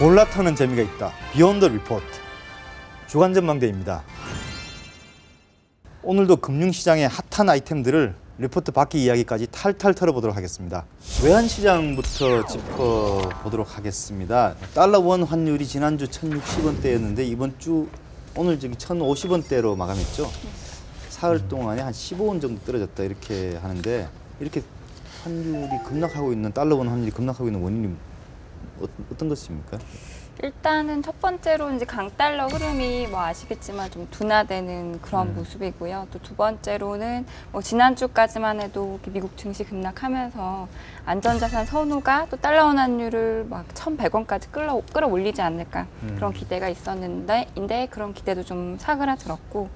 골라 타는 재미가 있다. 비욘드 리포트 주간 전망대입니다. 오늘도 금융시장의 핫한 아이템들을 리포트 바퀴 이야기까지 탈탈 털어보도록 하겠습니다. 외환시장부터 짚어보도록 하겠습니다. 달러 원 환율이 지난주 1,060원대였는데 이번 주 오늘 1,050원대로 마감했죠. 사흘 동안에 한 15원 정도 떨어졌다 이렇게 하는데, 이렇게 환율이 급락하고 있는, 달러 원 환율이 급락하고 있는 원인이 어떤 것입니까? 일단은 첫 번째로 이제 강달러 흐름이 뭐 아시겠지만 좀 둔화되는 그런 모습이고요. 또 두 번째로는 뭐 지난주까지만 해도 미국 증시 급락하면서 안전자산 선호가 또 달러 원 환율을 막 1,100원까지 끌어올리지 않을까 그런 기대가 있었는데 그런 기대도 좀 사그라들었고,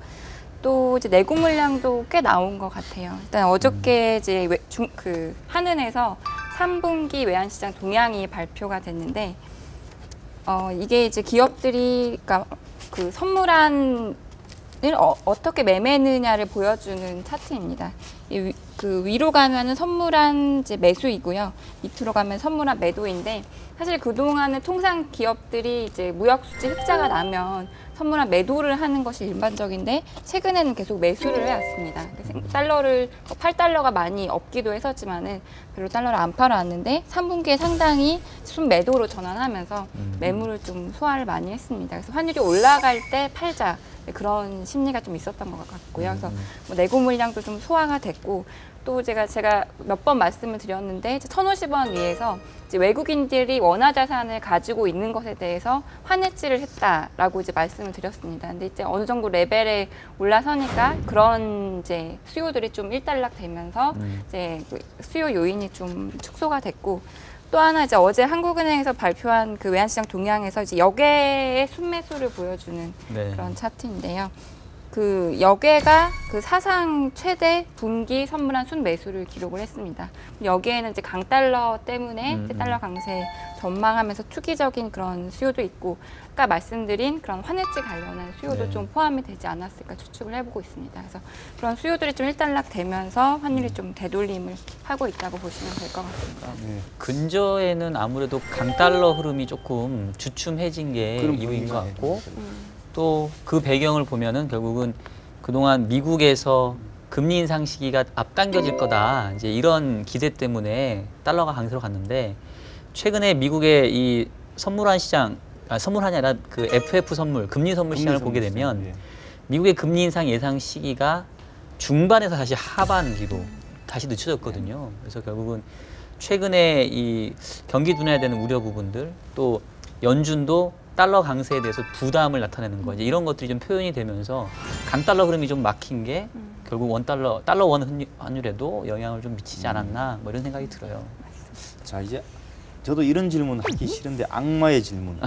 또 이제 내고 물량도 꽤 나온 것 같아요. 일단 어저께 이제 한은에서 3분기 외환시장 동향이 발표가 됐는데, 이게 이제 기업들이 그 선물안을 어떻게 매매느냐를 보여주는 차트입니다. 그 위로 가면은 선물안 이제 매수이고요. 밑으로 가면 선물안 매도인데, 사실 그동안은 통상 기업들이 이제 무역수지 흑자가 나면 선물안 매도를 하는 것이 일반적인데, 최근에는 계속 매수를 해왔습니다. 달러를 8달러가 많이 없기도 했었지만은 별로 달러를 안 팔아왔는데 3분기에 상당히 순매도로 전환하면서 매물을 좀 소화를 많이 했습니다. 그래서 환율이 올라갈 때 팔자, 그런 심리가 좀 있었던 것 같고요. 그래서 뭐 내고 물량도 좀 소화가 됐고, 또 제가 몇 번 말씀을 드렸는데 1,050원 위에서 이제 외국인들이 원화 자산을 가지고 있는 것에 대해서 환해지를 했다라고 이제 말씀을 드렸습니다. 근데 이제 어느 정도 레벨에 올라서니까 그런 이제 수요들이 좀 일단락되면서 이제 수요 요인이 좀 축소가 됐고, 또 하나 이제 어제 한국은행에서 발표한 그 외환시장 동향에서 이제 역외의 순매수를 보여주는 그런 차트인데요. 그 역외가 그 사상 최대 분기 선물한 순매수를 기록을 했습니다. 여기에는 이제 강달러 때문에 달러 강세 전망하면서 투기적인 그런 수요도 있고, 아까 말씀드린 그런 환해지 관련한 수요도 좀 포함이 되지 않았을까 추측을 해보고 있습니다. 그래서 그런 수요들이 좀 일단락되면서 환율이 좀 되돌림을 하고 있다고 보시면 될 것 같습니다. 근저에는 아무래도 강달러 흐름이 조금 주춤해진 게 이유인 것 같고, 또 그 배경을 보면은 결국은 그동안 미국에서 금리 인상 시기가 앞당겨질 거다, 이제 이런 기대 때문에 달러가 강세로 갔는데, 최근에 미국의 이 선물한 시장, 선물한이 아니라 그 FF 선물, 금리 선물 시장을 보게 되면 미국의 금리 인상 예상 시기가 중반에서 다시 하반기로 다시 늦춰졌거든요. 그래서 결국은 최근에 이 경기 둔화되는 우려 부분들, 또 연준도 달러 강세에 대해서 부담을 나타내는 거, 이제 이런 것들이 좀 표현이 되면서 강달러 흐름이 좀 막힌 게 결국 달러 원 환율에도 영향을 좀 미치지 않았나, 뭐 이런 생각이 들어요. 자, 이제 저도 이런 질문 하기 싫은데 악마의 질문.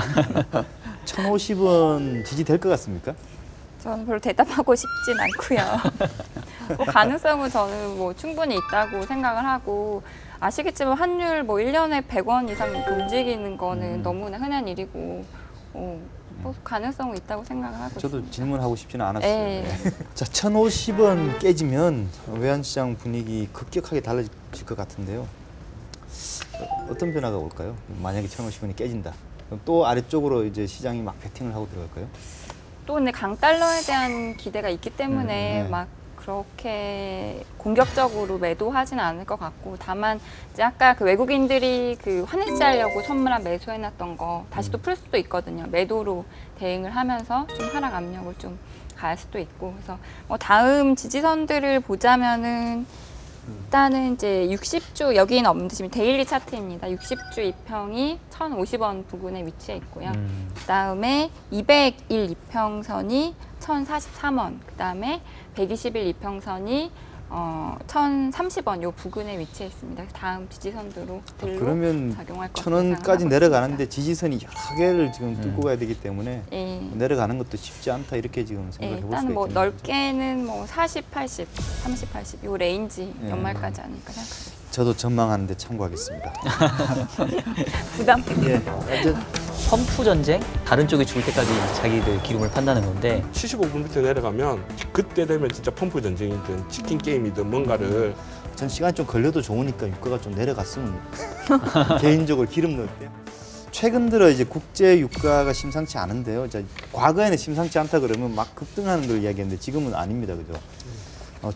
1,050원 지지될 것 같습니까? 저는 별로 대답하고 싶진 않고요. 뭐 가능성은 저는 뭐 충분히 있다고 생각을 하고, 아시겠지만 환율 뭐 1년에 100원 이상 움직이는 거는 너무나 흔한 일이고, 뭐 가능성은 있다고 생각을 하고 저도 있습니다. 질문하고 싶지는 않았어요. 자, 1,050원 깨지면 외환시장 분위기 급격하게 달라질 것 같은데요. 어떤 변화가 올까요? 만약에 1,050원이 깨진다. 그럼 또 아래쪽으로 이제 시장이 막 베팅을 하고 들어갈까요? 또 근데 강달러에 대한 기대가 있기 때문에 막 그렇게 공격적으로 매도하지는 않을 것 같고, 다만 이제 아까 그 외국인들이 그 환해지하려고 선물한 매수해놨던 거 다시 또 풀 수도 있거든요. 매도로 대응을 하면서 좀 하락 압력을 좀 가할 수도 있고, 그래서 뭐 다음 지지선들을 보자면은 일단은 이제 60주, 여기는 없는데 지금 데일리 차트입니다. 60주 이평이 1,050원 부근에 위치해 있고요. 그다음에 201 이평선이 1,043원, 그다음에 120일 이평선이 1,030원 요 부근에 위치해 있습니다. 다음 지지선들로 그러면 작용할 것 1,000원까지 내려가는데 지지선이 여러 개를 지금 뚫고 가야 되기 때문에 내려가는 것도 쉽지 않다, 이렇게 지금 생각해 볼 수가 있겠네요. 일단 뭐 넓게는 뭐 40, 80, 30, 80 요 레인지 연말까지 아닐까 생각합니다. 저도 전망하는데 참고하겠습니다. 부담. 펌프 전쟁? 다른 쪽이 죽을 때까지 자기들 기름을 판다는 건데, 75분 밑에 내려가면 그때 되면 진짜 펌프 전쟁이든 치킨 게임이든 뭔가를 전 시간이 좀 걸려도 좋으니까 유가가 좀 내려갔으면 개인적으로 기름 넣을 때 최근 들어 이제 국제 유가가 심상치 않은데요. 이제 과거에는 심상치 않다 그러면 막 급등하는 걸 이야기했는데 지금은 아닙니다, 그죠?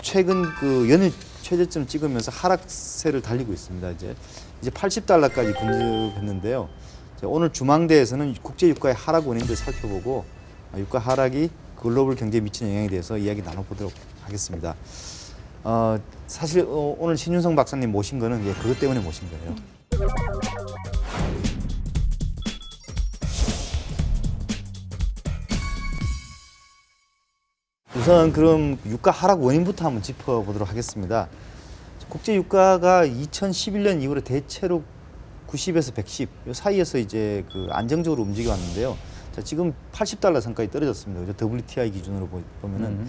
최근 그 연일 최저점 찍으면서 하락세를 달리고 있습니다. 이제 80달러까지 근접했는데요. 오늘 주망대에서는 국제 유가의 하락 원인들 살펴보고 유가 하락이 글로벌 경제에 미치는 영향에 대해서 이야기 나눠보도록 하겠습니다. 사실 오늘 신윤성 박사님 모신 거는 그것 때문에 모신 거예요. 우선 그럼 유가 하락 원인부터 한번 짚어보도록 하겠습니다. 국제 유가가 2011년 이후로 대체로 90에서 110 이 사이에서 이제 그 안정적으로 움직여 왔는데요. 자, 지금 80달러 선까지 떨어졌습니다. 그죠? WTI 기준으로 보면은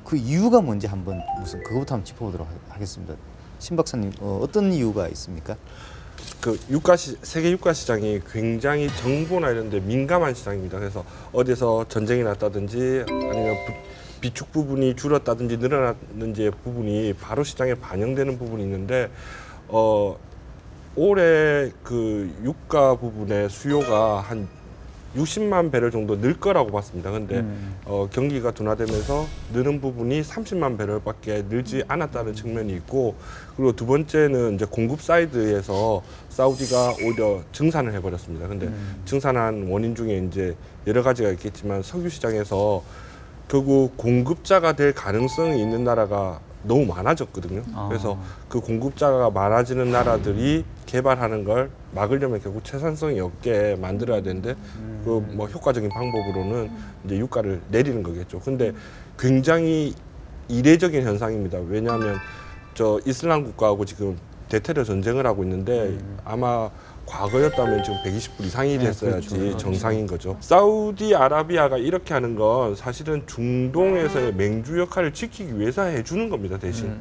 그 이유가 뭔지 한번 그거부터 한번 짚어보도록 하겠습니다. 신 박사님 어떤 이유가 있습니까? 그 세계 유가 시장이 굉장히 정보나 이런 데 민감한 시장입니다. 그래서 어디서 전쟁이 났다든지 아니면 비축 부분이 줄었다든지 늘어났는지의 부분이 바로 시장에 반영되는 부분이 있는데 올해 그 유가 부분의 수요가 한 60만 배럴 정도 늘 거라고 봤습니다. 근데 경기가 둔화되면서 느는 부분이 30만 배럴밖에 늘지 않았다는 측면이 있고, 그리고 두 번째는 이제 공급 사이드에서 사우디가 오히려 증산을 해버렸습니다. 근데 증산한 원인 중에 이제 여러 가지가 있겠지만 석유 시장에서 결국 공급자가 될 가능성이 있는 나라가 너무 많아졌거든요. 그래서 그 공급자가 많아지는 나라들이 개발하는 걸 막으려면 결국 채산성이 없게 만들어야 되는데 그 뭐 효과적인 방법으로는 이제 유가를 내리는 거겠죠. 근데 굉장히 이례적인 현상입니다. 왜냐하면 저 이슬람 국가하고 지금 대테러 전쟁을 하고 있는데 아마 과거였다면 지금 120불 이상이 됐어야지 그렇죠. 정상인 거죠. 사우디아라비아가 이렇게 하는 건 사실은 중동에서의 맹주 역할을 지키기 위해서 해주는 겁니다, 대신.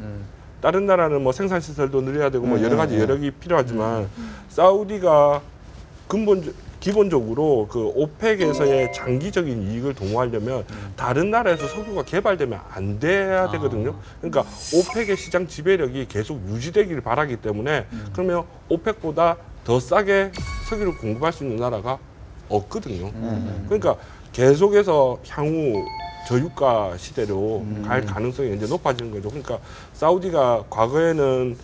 다른 나라는 뭐 생산시설도 늘려야 되고 뭐 여러 가지 여력이 필요하지만 사우디가 기본적으로 그 오펙에서의 장기적인 이익을 도모하려면 다른 나라에서 석유가 개발되면 안 돼야 되거든요. 그러니까 오펙의 시장 지배력이 계속 유지되기를 바라기 때문에 그러면 오펙보다 더 싸게 석유를 공급할 수 있는 나라가 없거든요. 그러니까 계속해서 향후 저유가 시대로 갈 가능성이 이제 높아지는 거죠. 그러니까 사우디가 과거에는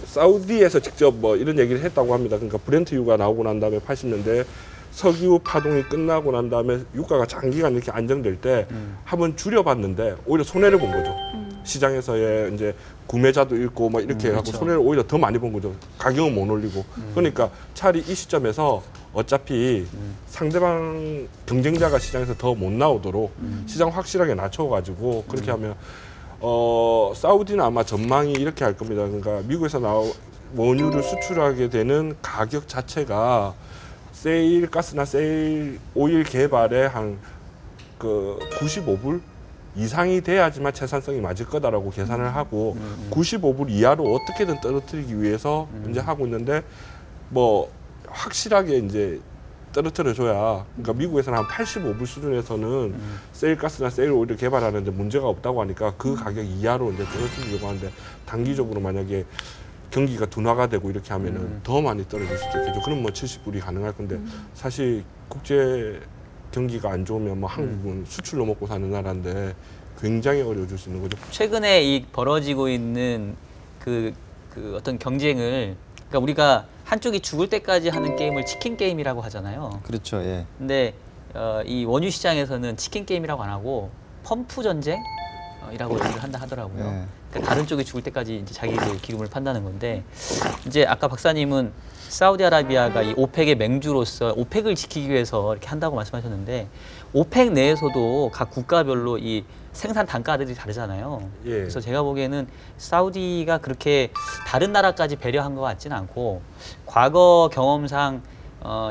사우디에서 직접 뭐 이런 얘기를 했다고 합니다. 그러니까 브렌트유가 나오고 난 다음에 80년대 석유 파동이 끝나고 난 다음에 유가가 장기간 이렇게 안정될 때 한번 줄여봤는데 오히려 손해를 본 거죠. 시장에서의 이제 구매자도 있고 뭐 이렇게 해갖고 그렇죠. 손해를 오히려 더 많이 본 거죠. 가격은 못 올리고. 그러니까 차라리 이 시점에서 어차피 상대방 경쟁자가 시장에서 더 못 나오도록 시장 확실하게 낮춰가지고 그렇게 하면 사우디는 아마 전망이 이렇게 할 겁니다. 그러니까 미국에서 원유를 수출하게 되는 가격 자체가 가스나 세일 오일 개발에 한 95불 이상이 돼야지만 채산성이 맞을 거다라고 계산을 하고 95불 이하로 어떻게든 떨어뜨리기 위해서 이제 하고 있는데 뭐 확실하게 이제 떨어뜨려줘야, 그러니까 미국에서는 한 85불 수준에서는 세일가스나 세일 오일을 개발하는데 문제가 없다고 하니까 그 가격 이하로 이제 떨어뜨리려고 하는데 단기적으로 만약에 경기가 둔화가 되고 이렇게 하면은 더 많이 떨어질 수도 있겠죠. 그럼 뭐 70불이 가능할 건데 사실 국제 경기가 안 좋으면 뭐 한국은 수출로 먹고 사는 나라인데 굉장히 어려워질 수 있는 거죠. 최근에 이 벌어지고 있는 그 어떤 경쟁을, 그러니까 우리가 한쪽이 죽을 때까지 하는 게임을 치킨 게임이라고 하잖아요. 그렇죠. 예. 근데 이 원유 시장에서는 치킨 게임이라고 안 하고 펌프 전쟁이라고 얘기를 한다 하더라고요. 예. 그러니까 다른 쪽이 죽을 때까지 이제 자기들 기름을 판다는 건데, 이제 아까 박사님은 사우디아라비아가 이 오펙의 맹주로서 오펙을 지키기 위해서 이렇게 한다고 말씀하셨는데, 오펙 내에서도 각 국가별로 이 생산 단가들이 다르잖아요. 예. 그래서 제가 보기에는 사우디가 그렇게 다른 나라까지 배려한 것 같지는 않고, 과거 경험상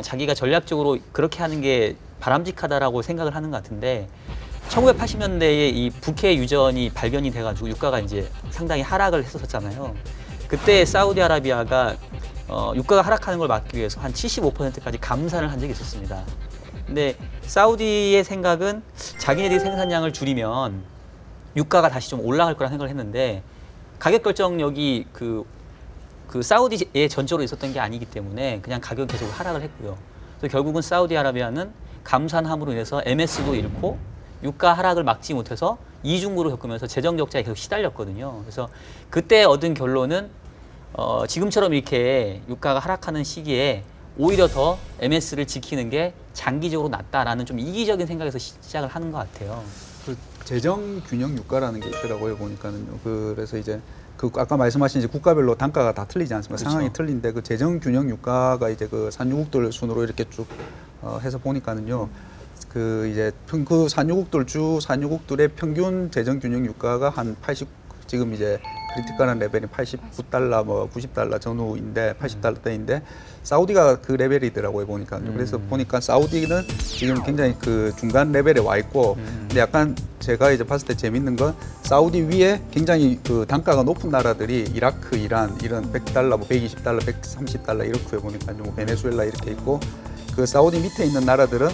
자기가 전략적으로 그렇게 하는 게 바람직하다라고 생각을 하는 것 같은데, 1980년대에 이 북해 유전이 발견이 돼가지고 유가가 이제 상당히 하락을 했었잖아요. 그때 사우디아라비아가 유가가 하락하는 걸 막기 위해서 한 75%까지 감산을 한 적이 있었습니다. 근데 사우디의 생각은 자기네들이 생산량을 줄이면 유가가 다시 좀 올라갈 거라 생각을 했는데, 가격 결정력이 그 그 사우디에 전적으로 있었던 게 아니기 때문에 그냥 가격이 계속 하락을 했고요. 그래서 결국은 사우디아라비아는 감산함으로 인해서 MS도 잃고 유가 하락을 막지 못해서 이중구를 겪으면서 재정 적자에 계속 시달렸거든요. 그래서 그때 얻은 결론은 지금처럼 이렇게 유가가 하락하는 시기에 오히려 더 MS를 지키는 게 장기적으로 낫다라는 좀 이기적인 생각에서 시작을 하는 것 같아요. 그 재정 균형 유가라는 게 있더라고요 보니까는요. 그래서 이제 그 아까 말씀하신 이제 국가별로 단가가 다 틀리지 않습니까? 그렇죠. 상황이 틀린데 그 재정 균형 유가가 이제 그 산유국들 순으로 이렇게 쭉 해서 보니까는요. 그 이제 그 산유국들의 평균 재정 균형 유가가 한 80 지금 이제 크리티컬한 레벨이 89달러 뭐 90달러 전후인데 80달러대인데 사우디가 그 레벨이더라고요 보니까. 그래서 보니까 사우디는 지금 굉장히 그 중간 레벨에 와 있고 근데 약간 제가 이제 봤을 때 재밌는 건 사우디 위에 굉장히 그 단가가 높은 나라들이 이라크, 이란 이런 100달러, 뭐 120달러, 130달러 이렇게 보니까 뭐 베네수엘라 이렇게 있고 그 사우디 밑에 있는 나라들은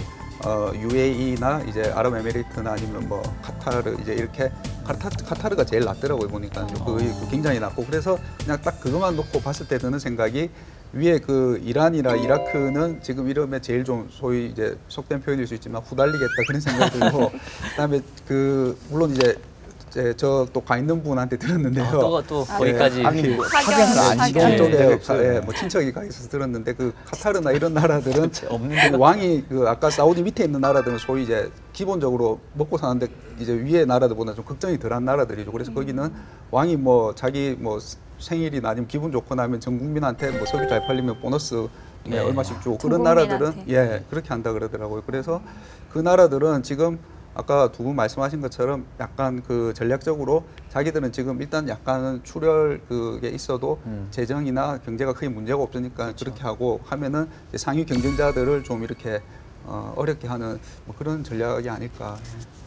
UAE나 이제 아랍에미리트나 아니면 뭐 카타르 이제 이렇게 카타르가 제일 낮더라고요 보니까 그 굉장히 낮고 그래서 그냥 딱 그것만 놓고 봤을 때 드는 생각이 위에 그 이란이나 이라크는 지금 이러면 제일 좀 소위 이제 속된 표현일 수 있지만 후달리겠다 그런 생각이 들고 그다음에 그 물론 이제 저 또 가 있는 분한테 들었는데요. 또 거기까지 아니 뭐 사견, 아니죠. 사견. 쪽에 뭐 친척이 가 있어서 들었는데 그 카타르나 이런 나라들은 그 왕이 그 아까 사우디 밑에 있는 나라들은 소위 이제 기본적으로 먹고 사는데 이제 위에 나라들보다 좀 걱정이 덜한 나라들이죠. 그래서 거기는 왕이 뭐 자기 뭐 생일이나 아니면 기분 좋고 나면 전 국민한테 뭐 석유 잘 팔리면 보너스 네. 얼마씩 주고 전 그런 나라들은 국민한테. 그렇게 한다 그러더라고요. 그래서 그 나라들은 지금 아까 두 분 말씀하신 것처럼 약간 그 전략적으로 자기들은 지금 일단 약간은 출혈 그게 있어도 재정이나 경제가 크게 문제가 없으니까 그렇게 하고 하면은 이제 상위 경쟁자들을 좀 이렇게 어렵게 하는 뭐 그런 전략이 아닐까.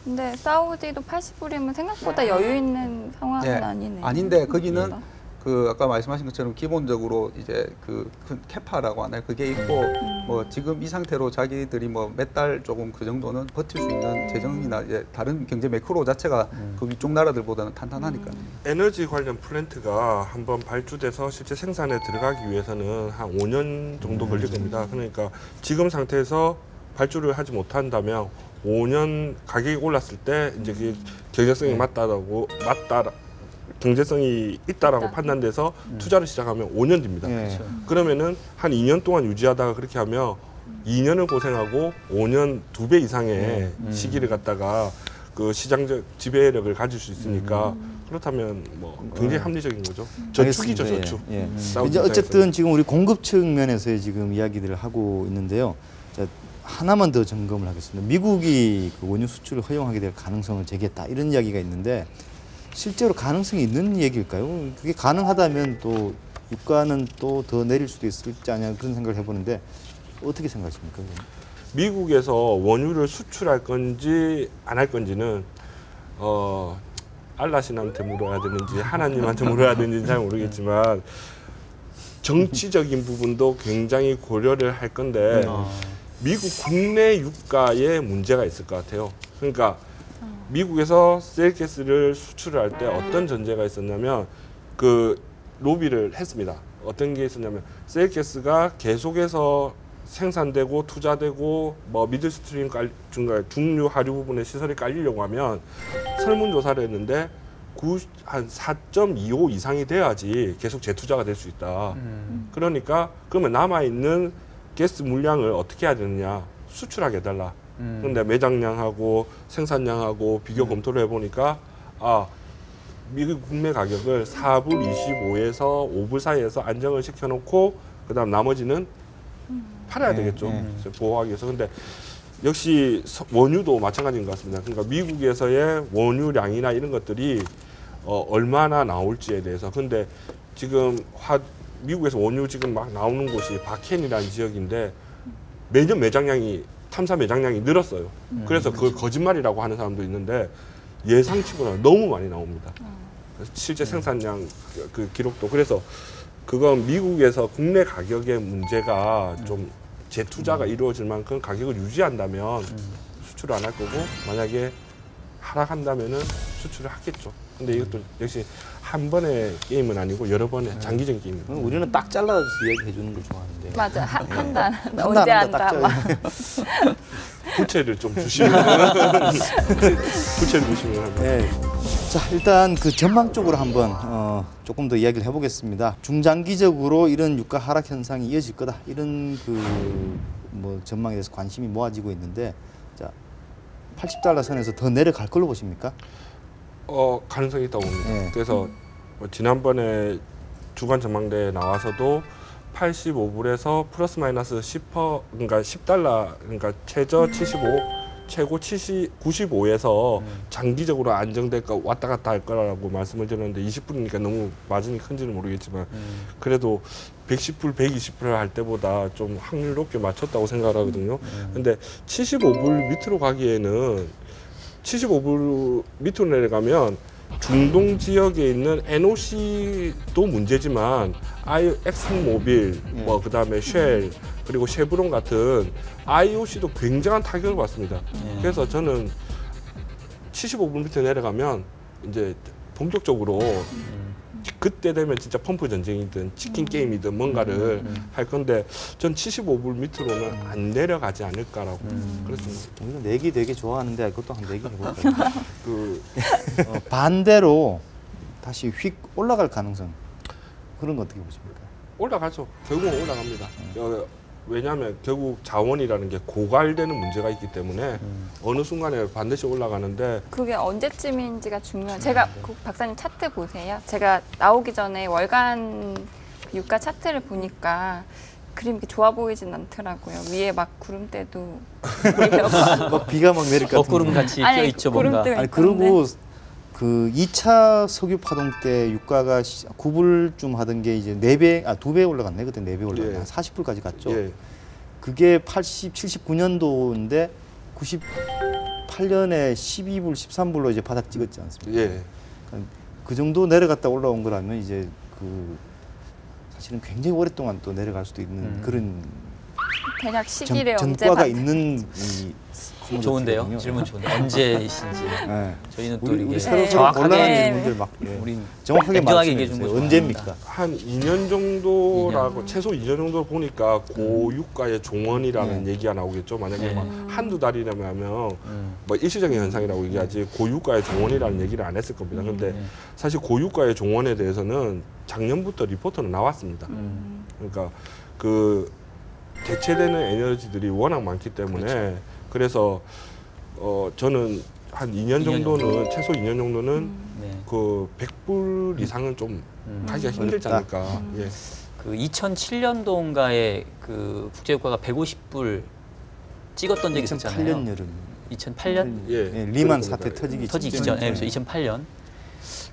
근데 사우디도 80불이면 생각보다 여유 있는 상황은 예, 아니네요. 아닌데 거기는 그 아까 말씀하신 것처럼 기본적으로 이제 그 캐파라고 하나요? 그게 있고 뭐 지금 이 상태로 자기들이 뭐 몇 달 조금 그 정도는 버틸 수 있는 재정이나 이제 다른 경제 매크로 자체가 그 위쪽 나라들보다는 탄탄하니까요. 에너지 관련 플랜트가 한번 발주돼서 실제 생산에 들어가기 위해서는 한 5년 정도 걸릴 겁니다. 그러니까 지금 상태에서 발주를 하지 못한다면 5년 가격이 올랐을 때 이제 그 경제성이 경제성이 있다라고 판단돼서 투자를 시작하면 5년 뒤입니다. 예. 그러면은 한 2년 동안 유지하다가 그렇게 하면 2년을 고생하고 5년 2배 이상의 시기를 갖다가 그 시장적 지배력을 가질 수 있으니까 그렇다면 뭐 굉장히 합리적인 거죠. 저축이죠, 알겠습니다. 저축. 예. 사우디 이제 입장에서는. 어쨌든 지금 우리 공급 측면에서의 지금 이야기들을 하고 있는데요. 자, 하나만 더 점검을 하겠습니다. 미국이 그 원유 수출을 허용하게 될 가능성을 제기했다 이런 이야기가 있는데 실제로 가능성이 있는 얘기일까요? 그게 가능하다면 또 유가는 또 더 내릴 수도 있지 않냐 그런 생각을 해보는데 어떻게 생각하십니까? 미국에서 원유를 수출할 건지 안 할 건지는 알라 신한테 물어야 되는지 하나님한테 물어야 되는지 잘 모르겠지만 정치적인 부분도 굉장히 고려를 할 건데 미국 국내 유가에 문제가 있을 것 같아요. 그러니까 미국에서 셀가스를 수출을 할 때 어떤 전제가 있었냐면 그 로비를 했습니다. 어떤 게 있었냐면 셀가스가 계속해서 생산되고 투자되고 뭐 미들스트림 중류 하류 부분의 시설이 깔리려고 하면 설문조사를 했는데 한 4.25 이상이 돼야지 계속 재투자가 될 수 있다. 그러니까 그러면 남아있는 가스 물량을 어떻게 해야 되느냐, 수출하게 해달라. 그런데 매장량하고 생산량하고 비교 검토를 해보니까 미국 국내 가격을 4불 25에서 5불 사이에서 안정을 시켜놓고 그다음 나머지는 팔아야 되겠죠. 보호하기 위해서. 근데 역시 원유도 마찬가지인 것 같습니다. 그러니까 미국에서의 원유량이나 이런 것들이 얼마나 나올지에 대해서. 근데 지금 미국에서 원유 지금 막 나오는 곳이 바켄이라는 지역인데 매년 탐사 매장량이 늘었어요. 그래서 그걸 거짓말이라고 하는 사람도 있는데 예상치보다 너무 많이 나옵니다. 그래서 실제 생산량 그 기록도. 그래서 그건 미국에서 국내 가격의 문제가 좀 재투자가 이루어질 만큼 가격을 유지한다면 수출을 안 할 거고 만약에 하락한다면은 수출을 하겠죠. 근데 이것도 역시 한 번의 게임은 아니고 여러 번의 장기적인 게임입니다. 우리는 딱 잘라서 이야기해 주는 걸 좋아하는데. 맞아. 한다. 한다, 언제 한다, 한다. 딱 막. 부채를 좀 주시면 부채를 주시면 합니다. 네. 자, 일단 그 전망 쪽으로 한번 조금 더 이야기를 해보겠습니다. 중장기적으로 이런 유가 하락 현상이 이어질 거다. 이런 그 뭐 전망에 대해서 관심이 모아지고 있는데, 자, 80달러 선에서 더 내려갈 걸로 보십니까? 가능성이 있다고 봅니다. 네. 그래서 뭐 지난번에 주간 전망대에 나와서도 85불에서 플러스 마이너스 10%, 그러니까 10달러, 그러니까 최저 75, 최고 95에서 장기적으로 안정될까 왔다 갔다 할 거라고 말씀을 드렸는데 20불이니까 너무 마진이 큰지는 모르겠지만 그래도 110불, 120불 할 때보다 좀 확률 높게 맞췄다고 생각을 하거든요. 근데 75불 밑으로 가기에는 75불 밑으로 내려가면 중동 지역에 있는 NOC도 문제지만 엑슨모빌, 뭐 그다음에 쉘 그리고 쉐브론 같은 IOC도 굉장한 타격을 받습니다. 그래서 저는 75불 밑에 내려가면 이제 본격적으로 그때 되면 진짜 펌프 전쟁이든 치킨 게임이든 뭔가를 할 건데 전 75불 밑으로는 안 내려가지 않을까라고 그렇습니다. 우리는 내기 되게 좋아하는데 그것도 한 내기 해볼까요? 반대로 다시 휙 올라갈 가능성, 그런 거 어떻게 보십니까? 올라가죠. 결국은 올라갑니다. 왜냐하면 결국 자원이라는 게 고갈되는 문제가 있기 때문에 어느 순간에 반드시 올라가는데 그게 언제쯤인지가 중요한. 제가 그 박사님 차트 보세요. 제가 나오기 전에 월간 그 유가 차트를 보니까 그림 이렇게 좋아 보이진 않더라고요. 위에 막 구름대도 막 비가 막 내릴 것 같은. 거꾸름 같이 껴 있죠 뭔가. 구름대가 아니 그리고 그 2차 석유 파동 때 유가가 9불쯤 하던 게 이제 4배, 2배 올라갔네. 그때 4배 올라갔네. 예. 한 40불까지 갔죠. 예. 그게 79년도인데 98년에 12불, 13불로 이제 바닥 찍었지 않습니까? 예. 그러니까 그 정도 내려갔다 올라온 거라면 이제 그 사실은 굉장히 오랫동안 또 내려갈 수도 있는 그런 대략 시기를 언제 전과가 봤 있는 이 좋은데요. 커머디티거든요. 질문 좋은데 언제이신지. 네. 저희는 또 우리 이게 서로 정확하게 곤란한 질문들 막 우린 정확하게 냉정하게 말씀해 얘기해 주는 주세요. 거 언제입니까? 한 2년 정도라고 최소 2년 정도 보니까 고유가의 종언이라는 얘기가 나오겠죠. 만약에 네. 막 한두 달이라면 뭐 일시적인 현상이라고 얘기하지 고유가의 종언이라는 얘기를 안 했을 겁니다. 근데 사실 고유가의 종언에 대해서는 작년부터 리포트는 나왔습니다. 그러니까 그 대체되는 에너지들이 워낙 많기 때문에 그래서 저는 한 2년 정도는 최소 2년 정도는 네. 그 100불 이상은 좀 가기가 힘들지 어렵다. 않을까. 예. 그 2007년도인가에 그 국제유가가 150불 찍었던 적이 있었잖아요. 2008년 여름. 2008년 예. 예, 리만 그런 사태 겁니다. 터지기 전, 예, 그래서 2008년.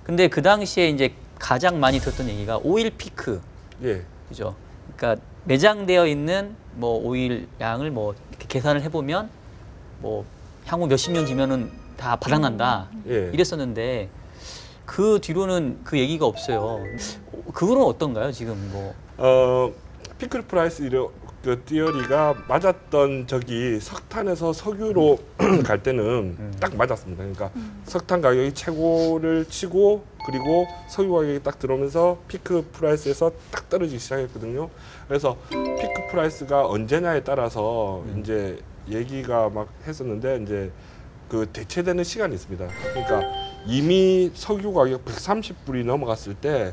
근데 그 당시에 이제 가장 많이 들었던 얘기가 오일 피크, 예. 그죠? 그러니까 매장되어 있는 뭐 오일 양을 뭐 이렇게 계산을 해보면 뭐 향후 몇십 년 뒤면은 다 바닥난다 예. 이랬었는데 그 뒤로는 그 얘기가 없어요. 그거는 어떤가요 지금 뭐? 피클 프라이스 그 띠어리가 맞았던 적이 석탄에서 석유로 갈 때는 딱 맞았습니다. 그러니까 석탄 가격이 최고를 치고 그리고 석유 가격이 딱 들어오면서 피크 프라이스에서 딱 떨어지기 시작했거든요. 그래서 피크 프라이스가 언제냐에 따라서 이제 얘기가 막 했었는데 이제 그 대체되는 시간이 있습니다. 그러니까 이미 석유 가격 130불이 넘어갔을 때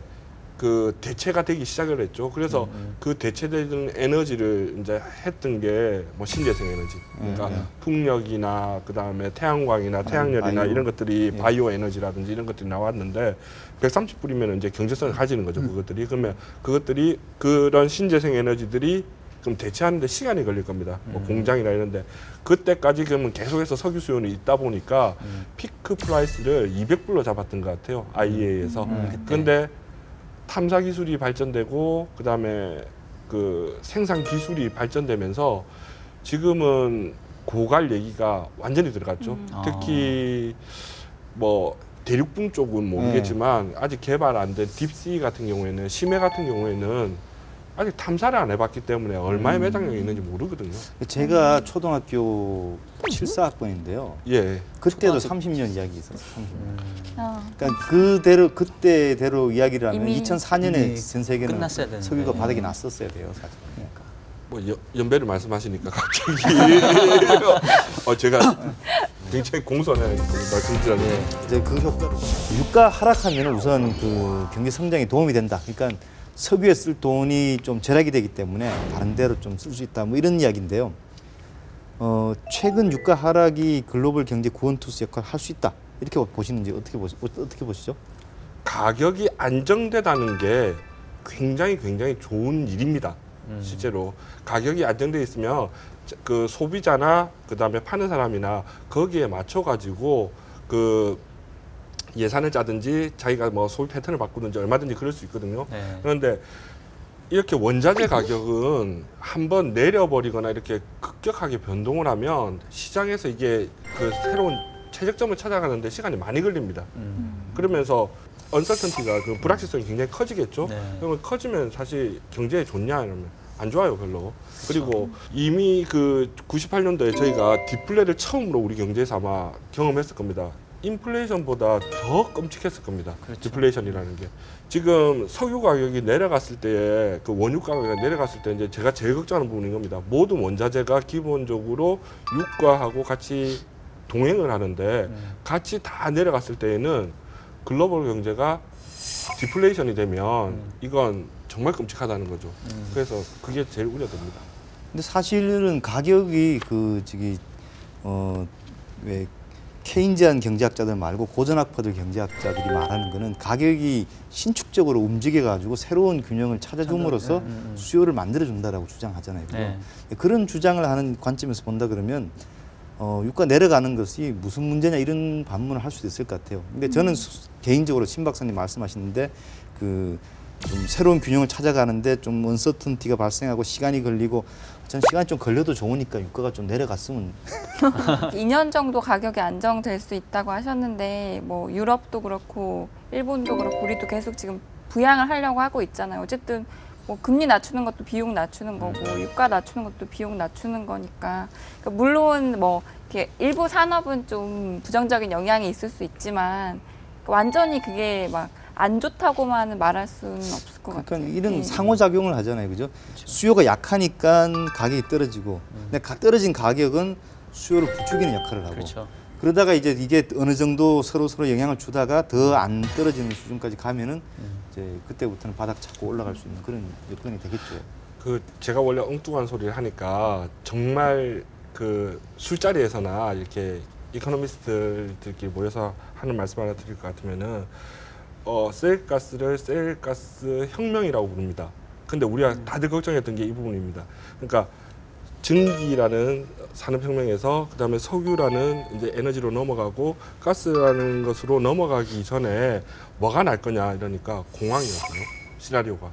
그 대체가 되기 시작을 했죠. 그래서 그 대체되는 에너지를 이제 했던 게 뭐 신재생 에너지, 그러니까 풍력이나 그 다음에 태양광이나 태양열이나 바이오. 이런 것들이 바이오 에너지라든지 이런 것들이 나왔는데 130불이면 이제 경제성을 가지는 거죠. 그것들이 그러면 그것들이 그런 신재생 에너지들이 그럼 대체하는데 시간이 걸릴 겁니다. 뭐 공장이나 이런데 그때까지 그러면 계속해서 석유 수요는 있다 보니까 피크 프라이스를 200불로 잡았던 것 같아요. IEA에서. 근데 탐사 기술이 발전되고 그다음에 그 생산 기술이 발전되면서 지금은 고갈 얘기가 완전히 들어갔죠. 특히 뭐 대륙붕 쪽은 모르겠지만 아직 개발 안 된 딥시 같은 경우에는 심해 같은 경우에는 아직 탐사를 안 해봤기 때문에 얼마의 매장량이 있는지 모르거든요. 제가 초등학교 74학번인데요. 예. 그때도 30년 이야기 있었어요. 30년. 어. 그러니까 그때대로 이야기를 하면 이미 2004년에 이미 전 세계는 끝났어야 되는데. 석유가 바닥이 났었어야 돼요, 사실. 그러니까. 뭐 연배를 말씀하시니까 갑자기 제가 굉장히 공손해 말씀드렸는데 이제 그 효과로 유가 하락하면 우선 그 경제 성장에 도움이 된다. 그러니까 석유에 쓸 돈이 좀 절약이 되기 때문에 다른 데로 좀 쓸 수 있다. 뭐 이런 이야기인데요. 최근 유가 하락이 글로벌 경제 구원투수 역할을 할 수 있다. 이렇게 보시는지 어떻게 보시죠? 가격이 안정되다는 게 굉장히 좋은 일입니다. 실제로 가격이 안정돼 있으면 그 소비자나 그다음에 파는 사람이나 거기에 맞춰 가지고 그 예산을 짜든지 자기가 뭐 소비 패턴을 바꾸든지 얼마든지 그럴 수 있거든요. 네. 그런데 이렇게 원자재 가격은 한번 내려버리거나 이렇게 급격하게 변동을 하면 시장에서 이게 그 새로운 최적점을 찾아가는데 시간이 많이 걸립니다. 그러면서 언설턴티가 그 불확실성이 굉장히 커지겠죠. 네. 그러면 커지면 사실 경제에 좋냐 이러면 안 좋아요 별로. 그리고 이미 그 98년도에 저희가 디플레를 처음으로 우리 경제에서 아마 경험했을 겁니다. 인플레이션보다 더 끔찍했을 겁니다. 그렇죠. 디플레이션이라는 게. 지금 석유 가격이 내려갔을 때에 그 원유 가격이 내려갔을 때 이제 제가 제일 걱정하는 부분인 겁니다. 모든 원자재가 기본적으로 유가하고 같이 동행을 하는데 같이 다 내려갔을 때에는 글로벌 경제가 디플레이션이 되면 이건 정말 끔찍하다는 거죠. 그래서 그게 제일 우려됩니다. 근데 사실은 가격이 왜 케인지안 경제학자들 말고 고전학파들 경제학자들이 말하는 거는 가격이 신축적으로 움직여 가지고 새로운 균형을 찾아줌으로써 수요를 만들어 준다라고 주장하잖아요. 네. 그런 주장을 하는 관점에서 본다 그러면 유가 내려가는 것이 무슨 문제냐 이런 반문을 할 수도 있을 것 같아요. 근데 저는 개인적으로 신 박사님 말씀하시는데 그 좀 새로운 균형을 찾아가는데 좀 언서턴티가 발생하고 시간이 걸리고 전 시간이 좀 걸려도 좋으니까 유가가 좀 내려갔으면 2년 정도 가격이 안정될 수 있다고 하셨는데 뭐 유럽도 그렇고 일본도 그렇고 우리도 계속 지금 부양을 하려고 하고 있잖아요. 어쨌든 뭐 금리 낮추는 것도 비용 낮추는 거고 유가 낮추는 것도 비용 낮추는 거니까 그러니까 물론 뭐 이렇게 일부 산업은 좀 부정적인 영향이 있을 수 있지만 완전히 그게 막 안 좋다고만 말할 수는 없을 것 같아요. 그러니까 이런 네. 상호작용을 하잖아요. 그죠? 수요가 약하니까 가격이 떨어지고 근데 떨어진 가격은 수요를 부추기는 역할을 하고 그렇죠. 그러다가 이제 이게 어느 정도 서로 영향을 주다가 더 안 떨어지는 수준까지 가면은 이제 그때부터는 바닥 잡고 올라갈 수 있는 그런 여건이 되겠죠. 그 제가 원래 엉뚱한 소리를 하니까 정말 그 술자리에서나 이렇게 이코노미스트들끼리 모여서 하는 말씀 하나 드릴 것 같으면은 셀가스를 셀가스 혁명이라고 부릅니다. 근데 우리가 다들 걱정했던 게 이 부분입니다. 그러니까 전기라는 산업혁명에서 그다음에 석유라는 이제 에너지로 넘어가고 가스라는 것으로 넘어가기 전에 뭐가 날 거냐 이러니까 공황이었어요. 시나리오가.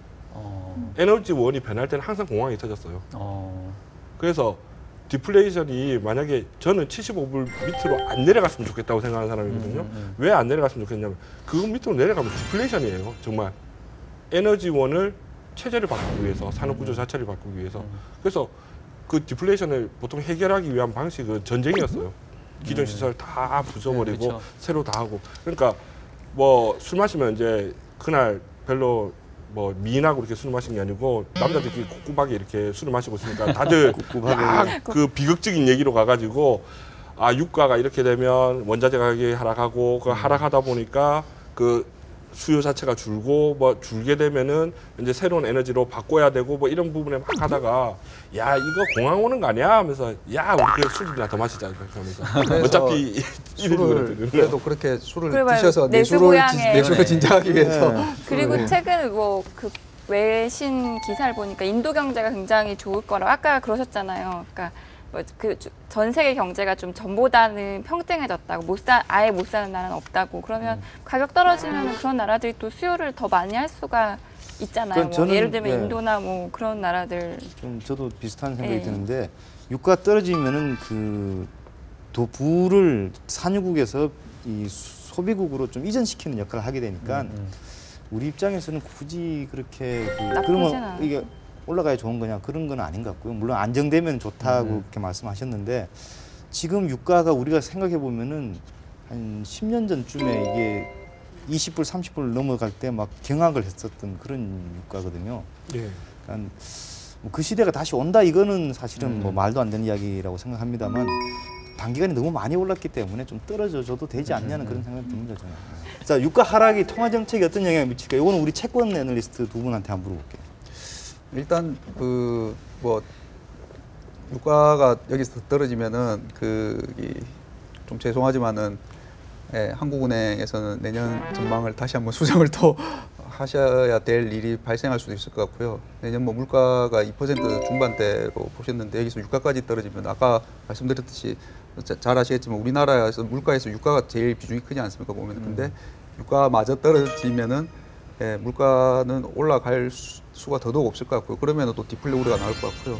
에너지원이 변할 때는 항상 공황이 터졌어요. 그래서 디플레이션이 만약에 저는 75불 밑으로 안 내려갔으면 좋겠다고 생각하는 사람이거든요. 왜 안 내려갔으면 좋겠냐면 그거 밑으로 내려가면 디플레이션이에요. 정말 에너지원을 체제를 바꾸기 위해서 산업구조 자체를 바꾸기 위해서 그래서 그 디플레이션을 보통 해결하기 위한 방식은 전쟁이었어요. 기존 시설 다 부숴버리고 그렇죠. 새로 다 하고 그러니까 뭐 술 마시면 이제 그날 별로 뭐 미인하고 이렇게 술을 마신 게 아니고 남자들끼리 꿉꿉하게 이렇게 술을 마시고 있으니까 다들 막 그 비극적인 얘기로 가가지고 아 유가가 이렇게 되면 원자재 가격이 하락하고 그 하락하다 보니까 그 수요 자체가 줄고 뭐 줄게 되면은 이제 새로운 에너지로 바꿔야 되고 뭐 이런 부분에 막 하다가 야 이거 공황 오는 거 아니야 하면서 야 우리 그 술이나 더 마시자 이렇게 하면서 어차피 술을 그래도 그렇게 술을 그래 봐요. 드셔서 내수보양에. 내수를 진작하기 위해서 그리고 네. 최근 뭐 그 외신 기사를 보니까 인도 경제가 굉장히 좋을 거라고 아까 그러셨잖아요. 그러니까 뭐 그 전 세계 경제가 좀 전보다는 평등해졌다고 아예 못 사는 나라는 없다고 그러면 가격 떨어지면 그런 나라들이 또 수요를 더 많이 할 수가 있잖아요. 뭐 예를 들면 인도나 뭐 그런 나라들 좀 저도 비슷한 생각이 네. 드는데 유가 떨어지면은 그 부를 산유국에서 이 소비국으로 좀 이전시키는 역할을 하게 되니까 우리 입장에서는 굳이 그렇게 그러면 않아요. 이게 올라가야 좋은 거냐 그런 건 아닌 것 같고요. 물론 안정되면 좋다고 그렇게 말씀하셨는데 지금 유가가 우리가 생각해 보면은 한 10년 전쯤에 이게 20불, 30불 넘어갈 때 막 경악을 했었던 그런 유가거든요. 예. 그러니까 뭐그 시대가 다시 온다 이거는 사실은 뭐 말도 안 되는 이야기라고 생각합니다만 단기간에 너무 많이 올랐기 때문에 좀 떨어져줘도 되지 않냐는 그런 생각이 듭니다 저는. 자, 유가 하락이 통화 정책에 어떤 영향을 미칠까? 이거는 우리 채권 애널리스트 두 분한테 한번 물어볼게요. 일단 그 뭐 유가가 여기서 떨어지면은 좀 죄송하지만은 한국은행에서는 내년 전망을 다시 한번 수정을 또 하셔야 될 일이 발생할 수도 있을 것 같고요. 내년 뭐 물가가 2% 중반대로 보셨는데 여기서 유가까지 떨어지면 아까 말씀드렸듯이 잘 아시겠지만 우리나라에서 물가에서 유가가 제일 비중이 크지 않습니까 보면. 근데 유가마저 떨어지면은 물가는 올라갈 수가 더더욱 없을 것 같고요. 그러면 또 디플레 우려가 나올 것 같고요.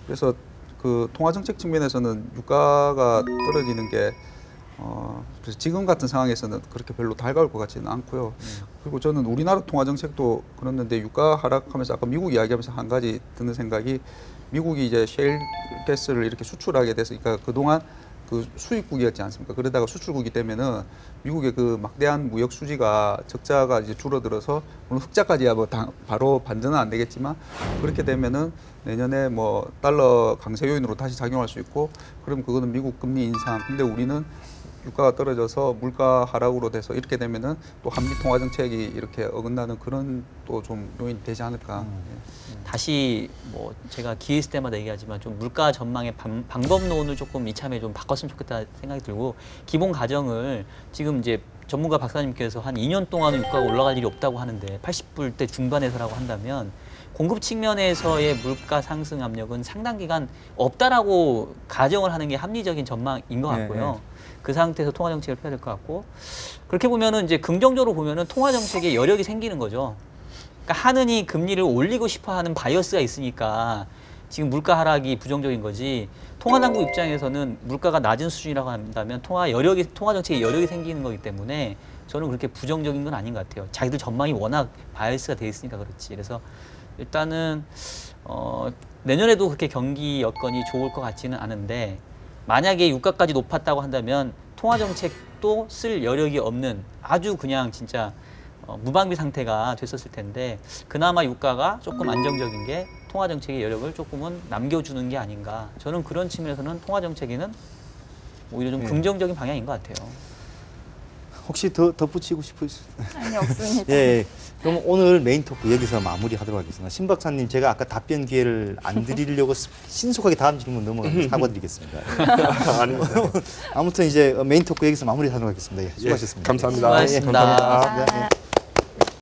그래서 그 통화 정책 측면에서는 유가가 떨어지는 게 그래서 지금 같은 상황에서는 그렇게 별로 달가울 것 같지는 않고요. 그리고 저는 우리나라 통화 정책도 그렇는데 유가 하락하면서 아까 미국 이야기하면서 한 가지 드는 생각이 미국이 이제 셰일 가스를 이렇게 수출하게 돼서 그러니까 그동안 그 수입국이었지 않습니까? 그러다가 수출국이 되면은 미국의 그 막대한 무역 수지가 적자가 이제 줄어들어서 물론 흑자까지야 뭐 바로 반전은 안 되겠지만 그렇게 되면은 내년에 뭐 달러 강세 요인으로 다시 작용할 수 있고 그럼 그거는 미국 금리 인상. 근데 우리는 유가가 떨어져서 물가 하락으로 돼서 이렇게 되면은 또 한미 통화 정책이 이렇게 어긋나는 그런 또 좀 요인이 되지 않을까. 다시 뭐 제가 기회 있을 때마다 얘기하지만 좀 물가 전망의 방법론을 조금 이참에 좀 바꿨으면 좋겠다 생각이 들고 기본 가정을 지금 이제 전문가 박사님께서 한 2년 동안은 유가가 올라갈 일이 없다고 하는데 80불대 중반에서라고 한다면 공급 측면에서의 물가 상승 압력은 상당 기간 없다라고 가정을 하는 게 합리적인 전망인 것 같고요. 그 상태에서 통화 정책을 펴야 될 것 같고 그렇게 보면은 이제 긍정적으로 보면은 통화 정책에 여력이 생기는 거죠. 그러니까 하느니 금리를 올리고 싶어하는 바이어스가 있으니까 지금 물가 하락이 부정적인 거지. 통화 당국 입장에서는 물가가 낮은 수준이라고 한다면 통화 정책에 여력이 생기는 거기 때문에 저는 그렇게 부정적인 건 아닌 것 같아요. 자기들 전망이 워낙 바이어스가 돼 있으니까 그렇지. 그래서 일단은 내년에도 그렇게 경기 여건이 좋을 것 같지는 않은데 만약에 유가까지 높았다고 한다면 통화 정책도 쓸 여력이 없는 아주 그냥 진짜 무방비 상태가 됐었을 텐데 그나마 유가가 조금 안정적인 게 통화 정책의 여력을 조금은 남겨주는 게 아닌가. 저는 그런 측면에서는 통화 정책에는 오히려 좀 긍정적인 방향인 것 같아요. 혹시 더 덧붙이고 싶으세요? 아니 없습니다. 예. 그럼 오늘 메인 토크 여기서 마무리하도록 하겠습니다. 신 박사님 제가 아까 답변 기회를 안 드리려고 신속하게 다음 질문 넘어가서 사과드리겠습니다. 아무튼 이제 메인 토크 여기서 마무리하도록 하겠습니다. 예, 수고하셨습니다. 감사합니다. 수고하셨습니다. 감사합니다. 네.